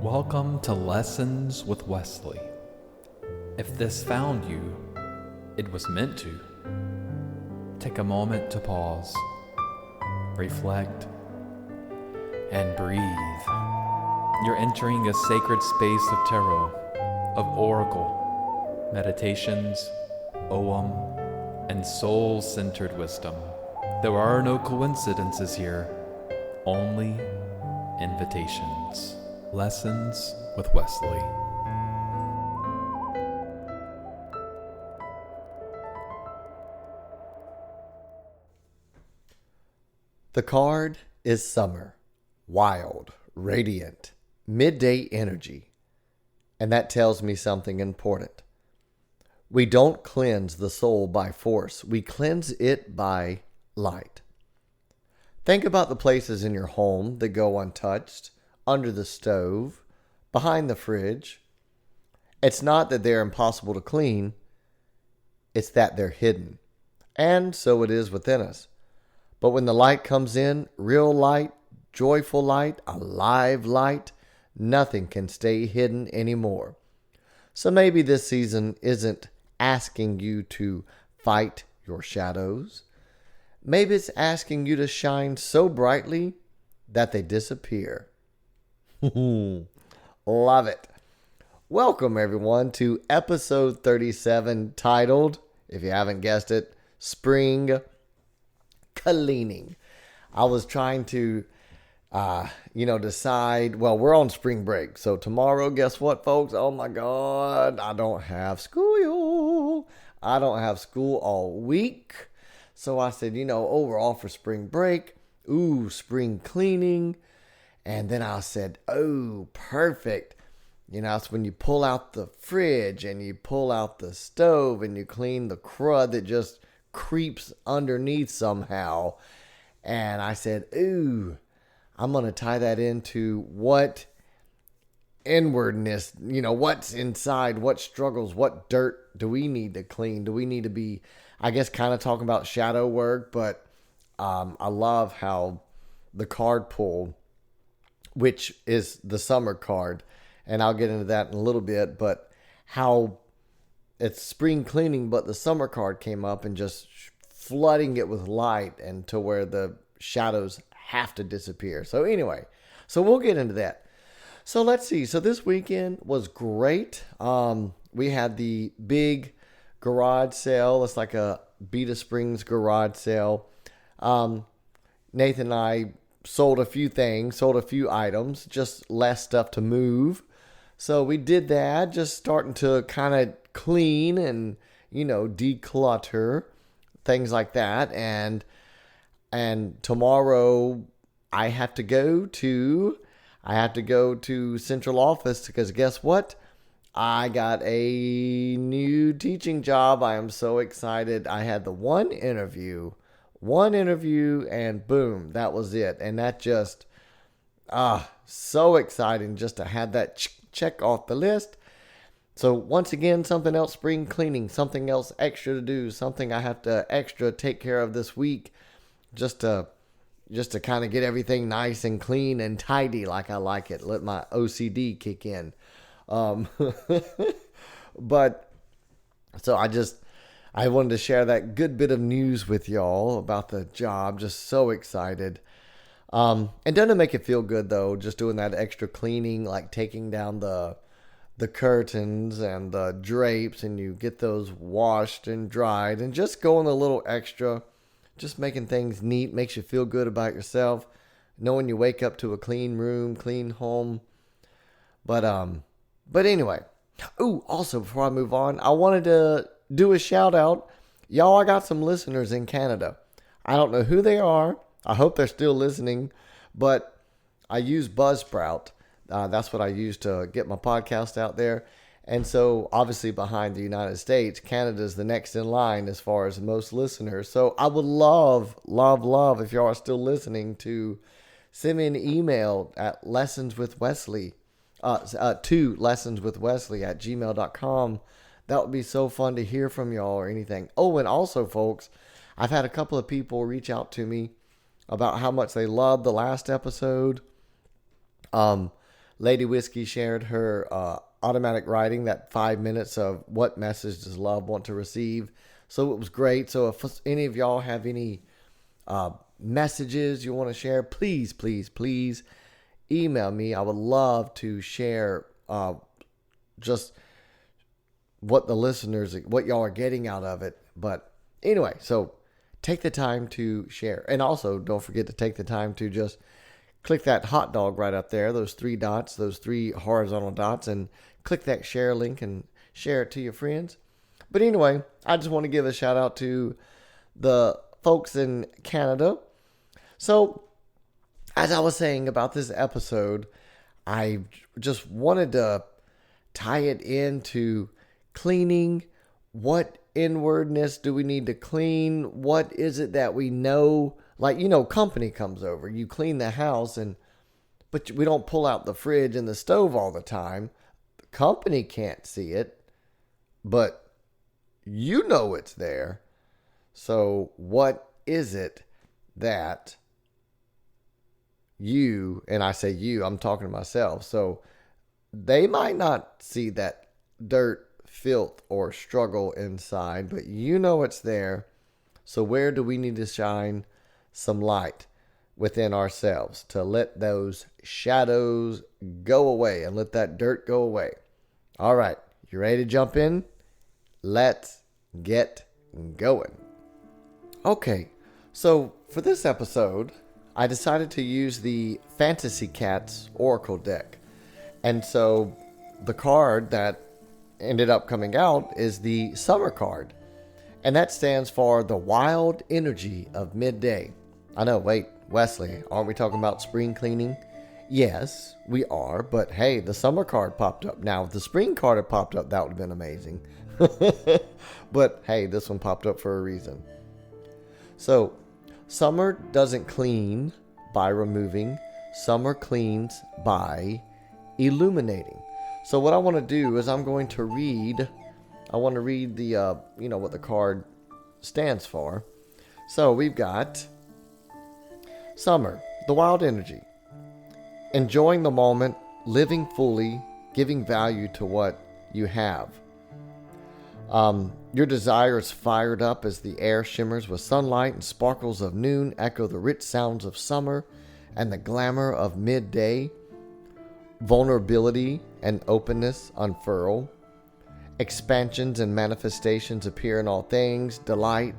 Welcome to Lessons with Wesley. If this found you, it was meant to. Take a moment to pause, reflect, and breathe. You're entering a sacred space of tarot, of oracle, meditations, ogham, and soul-centered wisdom. There are no coincidences here, only invitations. Lessons with Wesley. The card is summer, wild, radiant, midday energy. And that tells me something important. We don't cleanse the soul by force. We cleanse it by light. Think about the places in your home that go untouched, under the stove, behind the fridge. It's not that they're impossible to clean. It's that they're hidden. And so it is within us. But when the light comes in, real light, joyful light, alive light, nothing can stay hidden anymore. So maybe this season isn't asking you to fight your shadows. Maybe it's asking you to shine so brightly that they disappear. Love it. Welcome everyone to episode 37, titled, if you haven't guessed it, Spring Cleaning. I was trying to, decide. Well, we're on spring break. So tomorrow, guess what, folks? Oh my God, I don't have school. I don't have school all week. So I said, overall for spring break, spring cleaning. And then I said, oh, perfect. It's when you pull out the fridge and you pull out the stove and you clean the crud that just creeps underneath somehow. And I said, ooh, I'm going to tie that into what inwardness, what's inside, what struggles, what dirt do we need to clean? Do we need to be, I guess, kind of talking about shadow work, but I love how the card pull, which is the summer card, and I'll get into that in a little bit, but how it's spring cleaning, but the summer card came up and just flooding it with light and to where the shadows have to disappear. So anyway, we'll get into that. So let's see. So this weekend was great. We had the big garage sale. It's like a Beta Springs garage sale. Nathan and I sold a few items, just less stuff to move. So we did that, just starting to kind of clean and, declutter, things like that. And tomorrow I have to go to central office because guess what? I got a new teaching job. I am so excited. I had the one interview and boom, that was it. And that just, so exciting just to have that check off the list. So once again, something else, spring cleaning, something else extra to do, something I have to extra take care of this week just to kind of get everything nice and clean and tidy like I like it. Let my OCD kick in. But so I wanted to share that good bit of news with y'all about the job. Just so excited. And doesn't make it feel good though, just doing that extra cleaning, like taking down the curtains and the drapes and you get those washed and dried and just going a little extra, just making things neat, makes you feel good about yourself, knowing you wake up to a clean room, clean home. But anyway, also before I move on, I wanted to do a shout out. Y'all, I got some listeners in Canada. I don't know who they are. I hope they're still listening, but I use Buzzsprout. That's what I use to get my podcast out there. And so obviously behind the United States, Canada is the next in line as far as most listeners. So I would love if y'all are still listening to send me an email at lessonswithwesley, to lessonswithwesley@gmail.com. That would be so fun to hear from y'all or anything. Oh, and also folks, I've had a couple of people reach out to me about how much they loved the last episode. Lady Whiskey shared her automatic writing, that 5 minutes of what message does love want to receive. So it was great. So if any of y'all have any messages you want to share, please, please, please email me. I would love to share just what the listeners, what y'all are getting out of it. But anyway, so take the time to share. And also don't forget to take the time to just click that hot dog right up there, those 3 dots, those 3 horizontal dots, and click that share link and share it to your friends. But anyway, I just want to give a shout out to the folks in Canada. So, as I was saying about this episode, I just wanted to tie it into cleaning. What inwardness do we need to clean? What is it that we know? Like, company comes over, you clean the house, but we don't pull out the fridge and the stove all the time. The company can't see it, but you know it's there. So what is it that you, and I say you, I'm talking to myself. So they might not see that dirt, filth, or struggle inside, but you know it's there. So where do we need to shine some light within ourselves to let those shadows go away and let that dirt go away? All right, you ready to jump in? Let's get going. Okay, so for this episode, I decided to use the Fantasy Cats Oracle deck. And so the card that ended up coming out is the Summer card. And that stands for the wild energy of midday. I know, wait, Wesley, aren't we talking about spring cleaning? Yes, we are. But hey, the Summer card popped up. Now, if the spring card had popped up, that would have been amazing. But hey, this one popped up for a reason. So, summer doesn't clean by removing. Summer cleans by illuminating. So what I want to do is I want to read the, what the card stands for. So we've got summer, the wild energy. Enjoying the moment, living fully, giving value to what you have. Your desire is fired up as the air shimmers with sunlight, and sparkles of noon echo the rich sounds of summer and the glamour of midday. Vulnerability and openness unfurl. Expansions and manifestations appear in all things. Delight,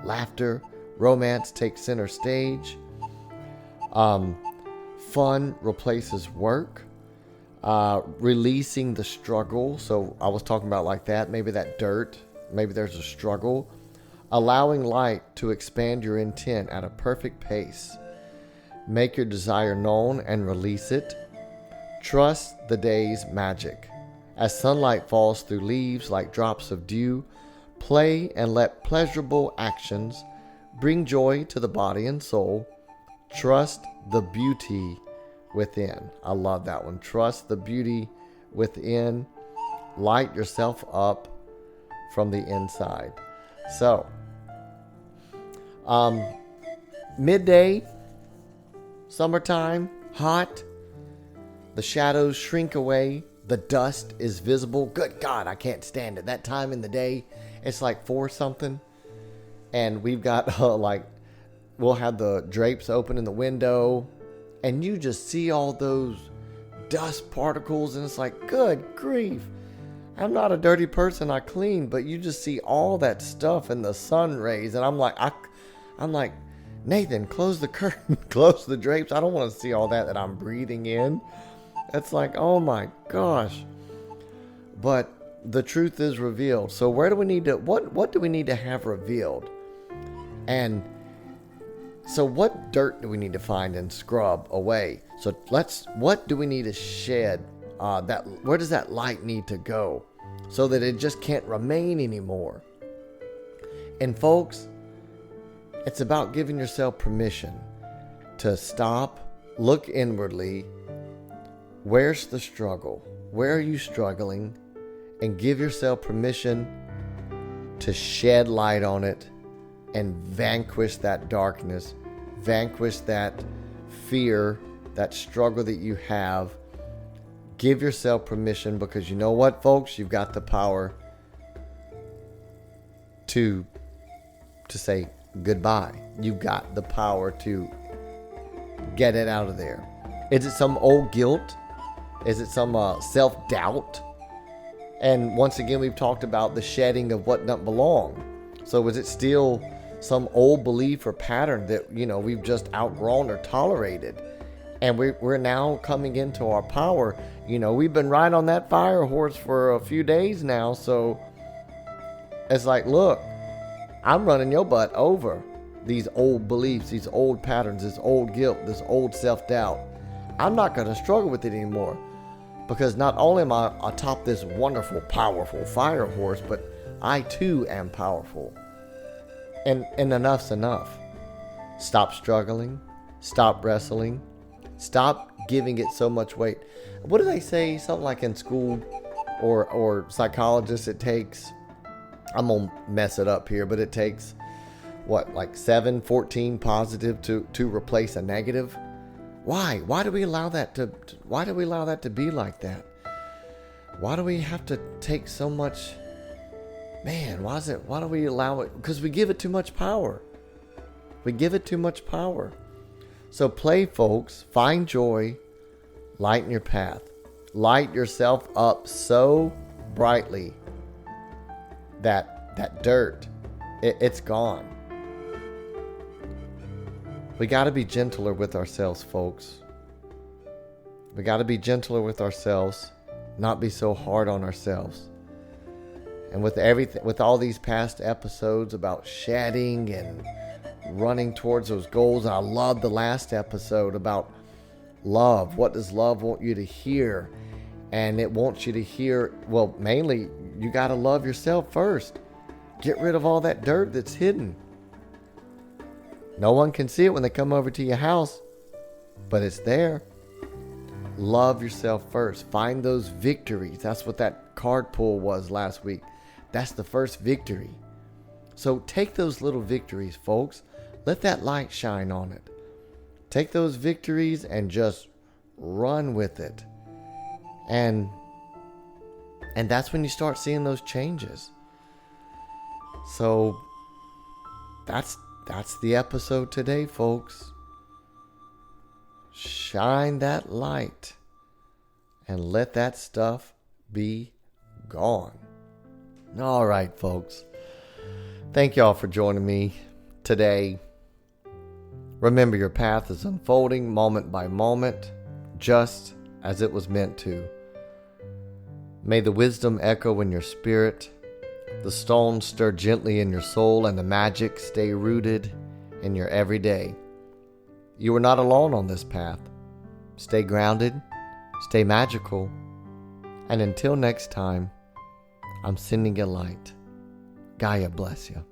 laughter, romance take center stage. Fun replaces work. Releasing the struggle. So I was talking about like that. Maybe that dirt. Maybe there's a struggle. Allowing light to expand your intent at a perfect pace. Make your desire known and release it. Trust the day's magic. As sunlight falls through leaves like drops of dew, play and let pleasurable actions bring joy to the body and soul. Trust the beauty within. I love that one. Trust the beauty within. Light yourself up from the inside. So, midday, summertime, hot. The shadows shrink away. The dust is visible. Good God, I can't stand it. That time in the day, it's like 4 something. And we've got we'll have the drapes open in the window. And you just see all those dust particles. And it's like, good grief. I'm not a dirty person. I clean. But you just see all that stuff in the sun rays. And I'm like, Nathan, close the curtain. Close the drapes. I don't want to see all that I'm breathing in. It's like, oh my gosh. But the truth is revealed. So where do we need to, what do we need to have revealed? And so what dirt do we need to find and scrub away? So what do we need to shed? Where does that light need to go? So that it just can't remain anymore. And folks, it's about giving yourself permission to stop, look inwardly. Where's the struggle? Where are you struggling? And give yourself permission to shed light on it and vanquish that darkness, vanquish that fear, that struggle that you have. Give yourself permission, because you know what, folks? You've got the power to say goodbye. You've got the power to get it out of there. Is it some old guilt? Is it some self-doubt? And once again, we've talked about the shedding of what doesn't belong. So is it still some old belief or pattern that, we've just outgrown or tolerated? And we're now coming into our power. We've been riding on that fire horse for a few days now. So it's like, look, I'm running your butt over. These old beliefs, these old patterns, this old guilt, this old self-doubt. I'm not going to struggle with it anymore. Because not only am I atop this wonderful, powerful fire horse, but I too am powerful. And enough's enough. Stop struggling. Stop wrestling. Stop giving it so much weight. What do they say? Something like in school or psychologists, it takes, I'm going to mess it up here, but it takes, like 14 positive to replace a negative? Why? Why do we allow that to be like that? Why do we have to take so much? Man, why do we allow it? Because we give it too much power. We give it too much power. So play, folks. Find joy. Lighten your path. Light yourself up so brightly that dirt, it's gone. We got to be gentler with ourselves, folks. We got to be gentler with ourselves, not be so hard on ourselves. And with all these past episodes about shedding and running towards those goals, I love the last episode about love. What does love want you to hear? And it wants you to hear, well, mainly, you got to love yourself first. Get rid of all that dirt that's hidden. No one can see it when they come over to your house, but it's there. Love yourself first. Find those victories. That's what that card pull was last week. That's the first victory. So take those little victories, folks. Let that light shine on it. Take those victories and just run with it. And that's when you start seeing those changes. So that's the episode today, folks. Shine that light and let that stuff be gone. All right, folks. Thank y'all for joining me today. Remember, your path is unfolding moment by moment, just as it was meant to. May the wisdom echo in your spirit, the stones stir gently in your soul, and the magic stay rooted in your everyday. You are not alone on this path. Stay grounded, stay magical, and until next time, I'm sending you light. Gaia bless you.